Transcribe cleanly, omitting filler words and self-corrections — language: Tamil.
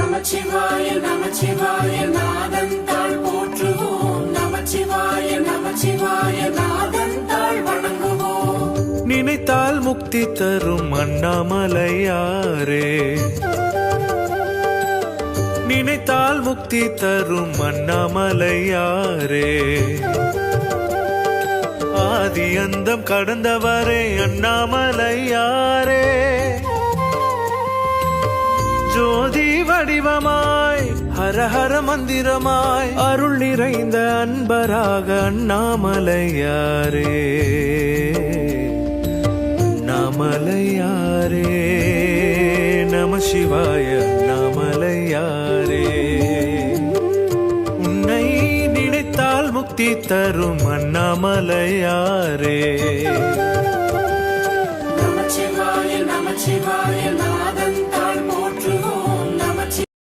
நமச்சிவாய நமச்சிவாய நாதந்தாள் போற்றுவோம். நமச்சிவாய நமச்சிவாய நாதந்தாள் வணங்குவோம். நினைத்தால் முக்தி தரும் அண்ணாமலையாரே, நினைத்தால் முக்தி தரும் அண்ணாமலையாரே, ஆதி அந்தம் கடந்தவரே அண்ணாமலையாரே, ஜோதி வடிவமாய் ஹரஹர மந்திரமாய் அருள் நிறைந்த அன்பராக அண்ணாமலையாரே, அண்ணாமலையாரே, நம சிவாய அண்ணாமலையாரே, உன்னை நினைத்தால் முக்தி தரும் அண்ணாமலையாரே. நமச்சிவாய நமச்சிவாய